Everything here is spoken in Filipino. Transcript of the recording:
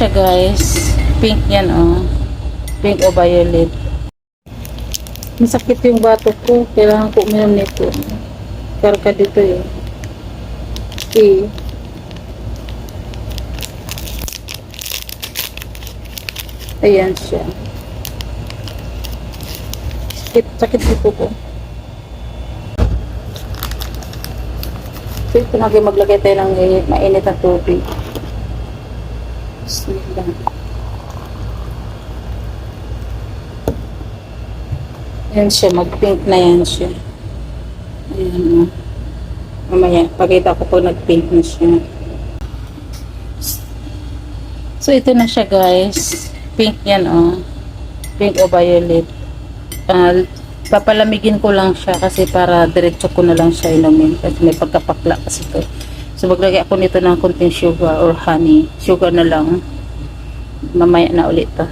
siya guys. Pink yan oh. Pink o violet. Masakit yung batok ko. Kailangan ko uminom nito. Karka dito eh. Okay. Ayan siya. Sakit dito ko. So ito na kayo maglagay tayo ng mainit na tubig. Bismillah. Ayan siya, mag-pink na yan siya. Ayan o. Mamaya, pakita ko po nag-pink na siya. So ito na siya guys. Pink yan o. Pink o violet. Papalamigin ko lang siya kasi para diretso ko na lang siya inumin kasi may pagkapakla kasi ito. So maglagay ako nito ng konting sugar or honey. Sugar na lang. Mamaya na ulit to.